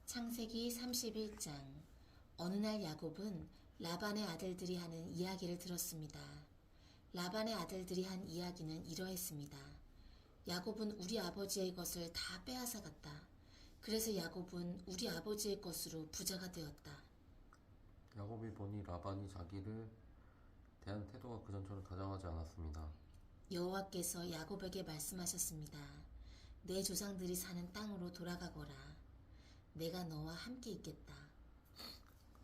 창세기 31장. 어느 날 야곱은 라반의 아들들이 하는 이야기를 들었습니다. 라반의 아들들이 한 이야기는 이러했습니다. 야곱은 우리 아버지의 것을 다 빼앗아 갔다. 그래서 야곱은 우리 아버지의 것으로 부자가 되었다. 야곱이 보니 라반이 자기를 대한 태도가 그전처럼 다정하지 않았습니다. 여호와께서 야곱에게 말씀하셨습니다. 내 조상들이 사는 땅으로 돌아가거라. 내가 너와 함께 있겠다.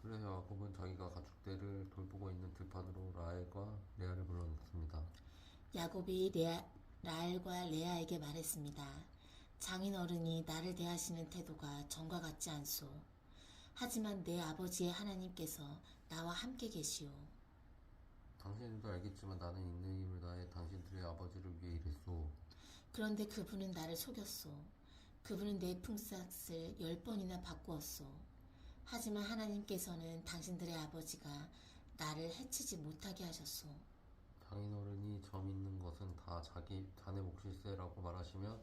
그래서 야곱은 자기가 가축대를 돌보고 있는 들판으로 라헬과 레아를 불러냈습니다. 야곱이 라헬과 레아에게 말했습니다. 장인어른이 나를 대하시는 태도가 전과 같지 않소. 하지만 내 아버지의 하나님께서 나와 함께 계시오. 당신들도 알겠지만 나는 있는 힘을 다해 당신들의 아버지를 위해 일했소. 그런데 그분은 나를 속였소. 그분은 내 품삯을 10번이나 바꾸었소. 하지만 하나님께서는 당신들의 아버지가 나를 해치지 못하게 하셨소. 장인어른이 점 있는 것은 다 자네 몫일세라고 말하시면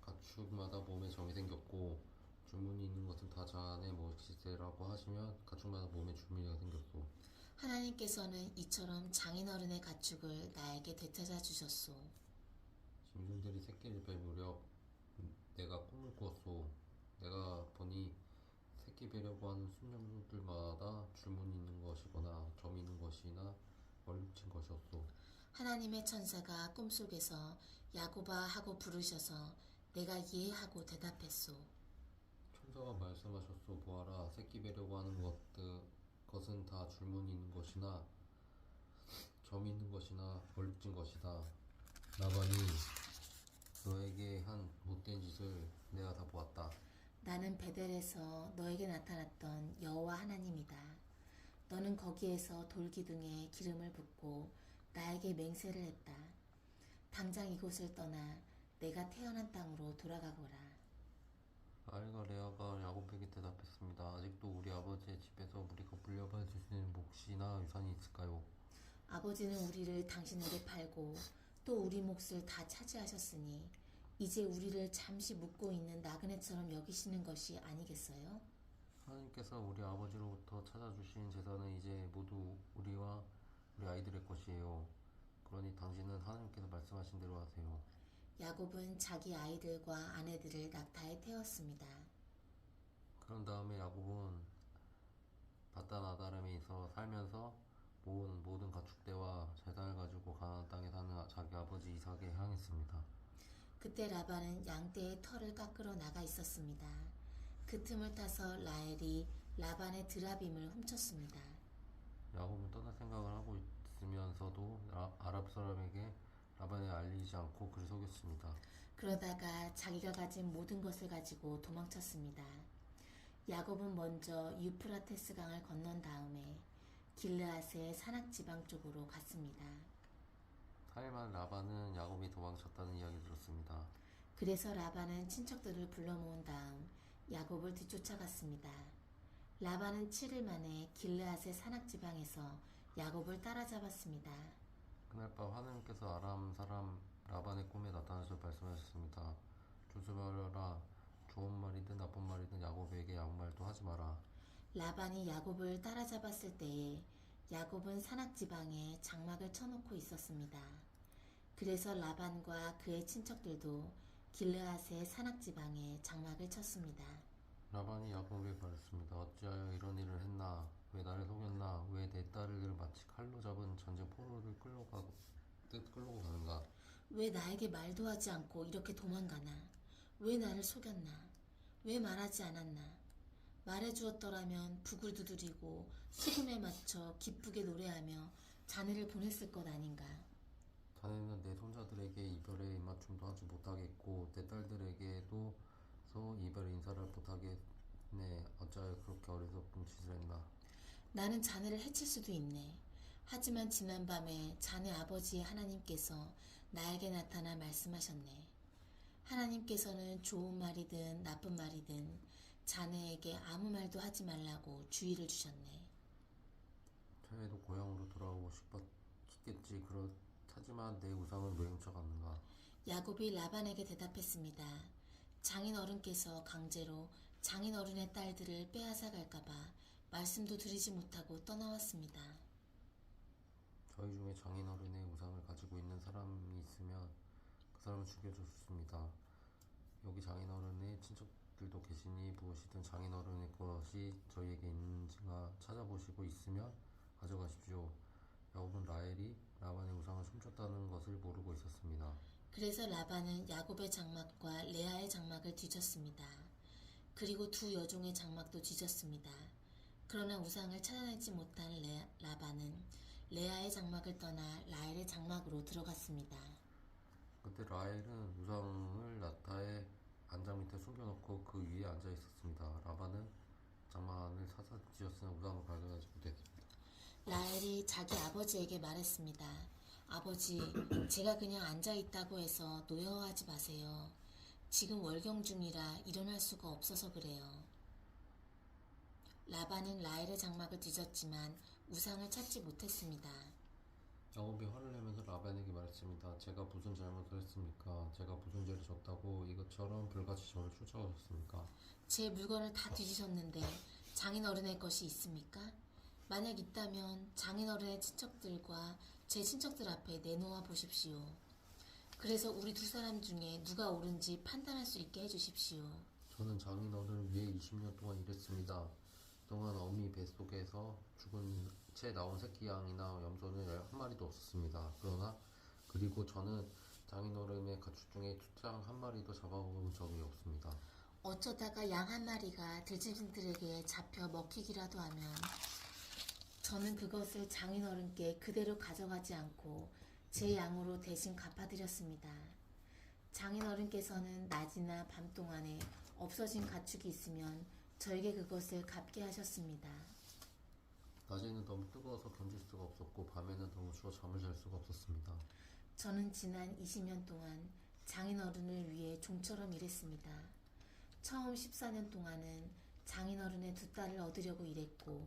가축마다 몸에 점이 생겼고, 줄무늬 있는 것은 다 자네 몫일세라고 하시면 가축마다 몸에 줄무늬가 생겼소. 하나님께서는 이처럼 장인어른의 가축을 나에게 되찾아 주셨소. 짐승들이 새끼를 뺄 무렵 내가 꿈을 꾸었소. 내가 보니 새끼 베려고 하는 순양들마다 줄무늬 있는 것이거나 점 있는 것이나 얼룩진 것이었소. 하나님의 천사가 꿈속에서 야곱아 하고 부르셔서 내가 예 하고 대답했소. 천사가 말씀하셨소. 보아라, 새끼 베려고 하는 것은 다 줄무늬 있는 것이나 점 있는 것이나 얼룩진 것이다. 라반이 너에게 한 못된 짓을 내가 다 보았다. 나는 베델에서 너에게 나타났던 여호와 하나님이다. 너는 거기에서 돌기둥에 기름을 붓고 나에게 맹세를 했다. 당장 이곳을 떠나 내가 태어난 땅으로 돌아가거라. 라헬과 레아가 야곱에게 대답했습니다. 아직도 우리 아버지의 집에서 우리가 물려받을 수 있는 몫이나 유산이 있을까요? 아버지는 우리를 당신에게 팔고 또 우리 몫을 다 차지하셨으니 이제 우리를 잠시 묵고 있는 나그네처럼 여기시는 것이 아니겠어요? 하나님께서 우리 아버지로부터 찾아주신 재산은 이제 모두 우리와 우리 아이들의 것이에요. 그러니 당신은 하나님께서 말씀하신 대로 하세요. 야곱은 자기 아이들과 아내들을 낙타에 태웠습니다. 그런 다음에 야곱은 바단 아다람에서 살면서 모은 모든 가축대와 재산을 가지고 가나안 땅에 사는 자기 아버지 이삭에 향했습니다. 그때 라반은 양떼의 털을 깎으러 나가 있었습니다. 그 틈을 타서 라헬이 라반의 드라빔을 훔쳤습니다. 야곱은 떠날 생각을 하고 있으면서도 아랍 사람에게 라반에 알리지 않고 그를 속였습니다. 그러다가 자기가 가진 모든 것을 가지고 도망쳤습니다. 야곱은 먼저 유프라테스 강을 건넌 다음에 길르앗의 산악지방 쪽으로 갔습니다. 4일만 라반은 야곱이 도망쳤다는 이야기를 들었습니다. 그래서 라반은 친척들을 불러 모은 다음 야곱을 뒤쫓아갔습니다. 라반은 7일 만에 길르앗의 산악지방에서 야곱을 따라잡았습니다. 그날 밤 하나님께서 아람 사람 라반의 꿈에 나타나셔 말씀하셨습니다. 조심하라. 좋은 말이든 나쁜 말이든 야곱에게 아무 말도 하지 마라. 라반이 야곱을 따라잡았을 때에 야곱은 산악지방에 장막을 쳐놓고 있었습니다. 그래서 라반과 그의 친척들도 길르앗의 산악지방에 장막을 쳤습니다. 라반이 야곱에게 말했습니다. 어찌하여 이런 일을 했나? 왜 나를 속였나? 왜 내 딸을 마치 칼로 잡은 전쟁 포로를 끌고 가는가? 왜 나에게 말도 하지 않고 이렇게 도망가나? 왜 나를 속였나? 왜 말하지 않았나? 말해주었더라면 북을 두드리고 수금에 맞춰 기쁘게 노래하며 자네를 보냈을 것 아닌가? 자네는 내 손자들에게 이별의 입맞춤도 하지 못하겠고 내 딸들에게도 이별의 인사를 못하겠네. 어찌하여 그렇게 어리석은 짓을 했나? 나는 자네를 해칠 수도 있네. 하지만 지난밤에 자네 아버지의 하나님께서 나에게 나타나 말씀하셨네. 하나님께서는 좋은 말이든 나쁜 말이든 자네에게 아무 말도 하지 말라고 주의를 주셨네. 자네도 고향으로 돌아오고 싶겠지. 그렇하지만 내 우상은 왜 훔쳐갔는가? 야곱이 라반에게 대답했습니다. 장인 어른께서 강제로 장인어른의 딸들을 빼앗아 갈까봐 말씀도 드리지 못하고 떠나왔습니다. 저희 중에 장인어른의 우상을 가지고 있는 사람이 있으면 그 사람은 죽여줬습니다. 여기 장인어른의 친척들도 계시니 무엇이든 장인어른의 것이 저희에게 있는지가 찾아보시고 있으면 가져가십시오. 야곱은 라헬이 라반의 우상을 훔쳤다는 것을 모르고 있었습니다. 그래서 라반은 야곱의 장막과 레아의 장막을 뒤졌습니다. 그리고 두 여종의 장막도 뒤졌습니다. 그러나 우상을 찾아내지 못한 라반은 레아의 장막을 떠나 라헬의 장막으로 들어갔습니다. 그때 라헬은 우상을 나타의 안장 밑에 숨겨놓고 그 위에 앉아 있었습니다. 라반은 장막 안을 사사지었으나 우상을 발견하지 못했습니다. 라헬이 자기 아버지에게 말했습니다. 아버지, 제가 그냥 앉아있다고 해서 노여워하지 마세요. 지금 월경 중이라 일어날 수가 없어서 그래요. 라반은 라헬의 장막을 뒤졌지만 우상을 찾지 못했습니다. 야곱이 화를 내면서 라반에게 말했습니다. 제가 무슨 잘못을 했습니까? 제가 무슨 죄를 졌다고 이것처럼 불같이 저를 쫓아오셨습니까? 제 물건을 다 뒤지셨는데 장인어른의 것이 있습니까? 만약 있다면 장인어른의 친척들과 제 친척들 앞에 내놓아 보십시오. 그래서 우리 두 사람 중에 누가 옳은지 판단할 수 있게 해주십시오. 저는 장인어른을 위해 20년 동안 일했습니다. 그동안 어미 뱃속에서 죽은 채 나온 새끼 양이나 염소는 한 마리도 없었습니다. 그리고 저는 장인어른의 가축 중에 투창 한 마리도 잡아먹은 적이 없습니다. 어쩌다가 양 한 마리가 들짐승들에게 잡혀 먹히기라도 하면 저는 그것을 장인어른께 그대로 가져가지 않고 제 양으로 대신 갚아드렸습니다. 장인어른께서는 낮이나 밤 동안에 없어진 가축이 있으면 저에게 그것을 갚게 하셨습니다. 낮에는 너무 뜨거워서 견딜 수가 없었고 밤에는 너무 추워 잠을 잘 수가 없었습니다. 저는 지난 20년 동안 장인어른을 위해 종처럼 일했습니다. 처음 14년 동안은 장인어른의 두 딸을 얻으려고 일했고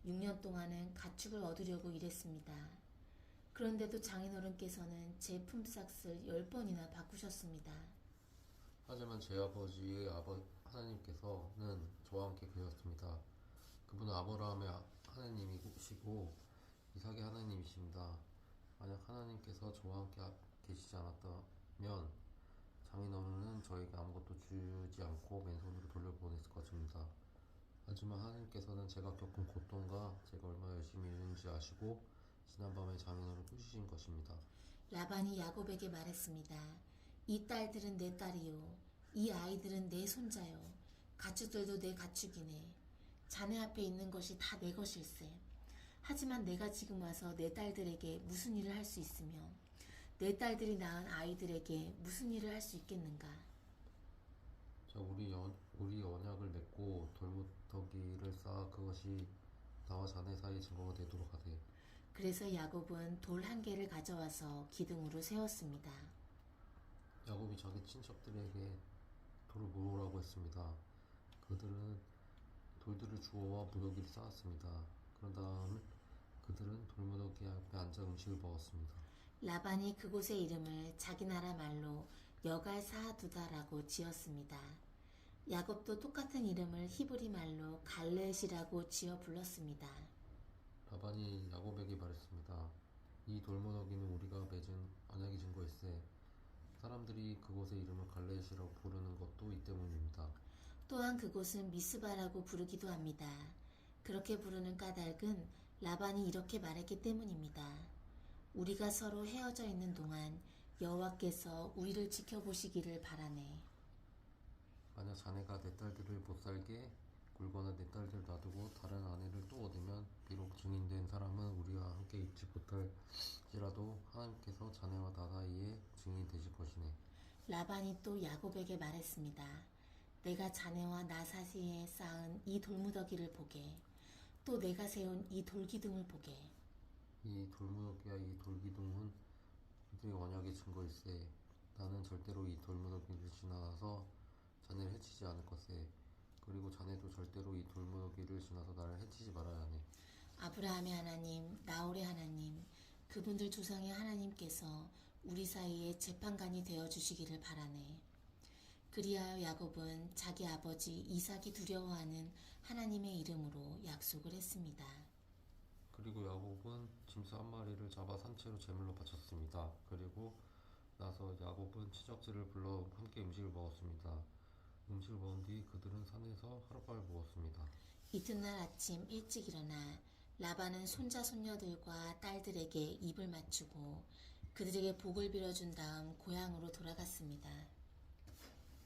6년 동안은 가축을 얻으려고 일했습니다. 그런데도 장인어른께서는 제 품삯을 10번이나 바꾸셨습니다. 하지만 제 아버지의 하나님께서는 저와 함께 계셨습니다. 그분은 아브라함의 하나님이시고 이삭의 하나님이십니다. 만약 하나님께서 저와 함께 계시지 않았다면 장인어른은 저에게 아무것도 주지 않고 맨손으로 돌려보냈을 것입니다. 하지만 하나님께서는 제가 겪은 고통과 제가 얼마나 열심히 일했는지 아시고 지난밤에 장인어른을 꾸짖으신 것입니다. 라반이 야곱에게 말했습니다. 이 딸들은 내 딸이요, 이 아이들은 내 손자요, 가축들도 내 가축이네. 자네 앞에 있는 것이 다 내 것일세. 하지만 내가 지금 와서 내 딸들에게 무슨 일을 할 수 있으며 내 딸들이 낳은 아이들에게 무슨 일을 할 수 있겠는가? 자, 우리 언약을 맺고 돌무더기를 쌓아 그것이 나와 자네 사이의 증거가 되도록 하되. 그래서 야곱은 돌 한 개를 가져와서 기둥으로 세웠습니다. 야곱이 자기 친척들에게 돌을 모으라고 했습니다. 그들은 돌들을 주워와 무더기를 쌓았습니다. 그런 다음 그들은 돌무더기 앞에 앉아 음식을 먹었습니다. 라반이 그곳의 이름을 자기 나라 말로 여갈사두다라고 지었습니다. 야곱도 똑같은 이름을 히브리 말로 갈렛이라고 지어 불렀습니다. 라반이 야곱에게 말했습니다. 이 돌무더기는 우리가 맺은 언약의 증거일세. 사람들이 그곳의 이름을 갈렛이라고 부르는 것도 이 때문입니다. 또한 그곳은 미스바라고 부르기도 합니다. 그렇게 부르는 까닭은 라반이 이렇게 말했기 때문입니다. 우리가 서로 헤어져 있는 동안 여호와께서 우리를 지켜보시기를 바라네. 만약 자네가 내 딸들을 못살게 굴거나 내 딸들을 놔두고 다른 아내를 또 얻으면 비록 증인된 사람은 우리와 함께 있지 못할지라도 하나님께서 자네와 나 사이에 증인이 되실 것이네. 라반이 또 야곱에게 말했습니다. 내가 자네와 나 사이에 쌓은 이 돌무더기를 보게, 또 내가 세운 이 돌기둥을 보게. 이 돌무더기와 이 돌기둥은 우리의 언약의 증거일세. 나는 절대로 이 돌무더기를 지나서 자네를 해치지 않을 것에. 그리고 자네도 절대로 이 돌무더기를 지나서 나를 해치지 말아야 하네. 아브라함의 하나님, 나홀의 하나님, 그분들 조상의 하나님께서 우리 사이에 재판관이 되어 주시기를 바라네. 그리하여 야곱은 자기 아버지 이삭이 두려워하는 하나님의 이름으로 약속을 했습니다. 그리고 야곱은 짐승 한 마리를 잡아 산채로 제물로 바쳤습니다. 그리고 나서 야곱은 친척들을 불러 함께 음식을 먹었습니다. 음식을 먹은 뒤 그들은 산에서 하룻밤을 묵었습니다. 이튿날 아침 일찍 일어나 라반은 손자 손녀들과 딸들에게 입을 맞추고 그들에게 복을 빌어준 다음 고향으로 돌아갔습니다.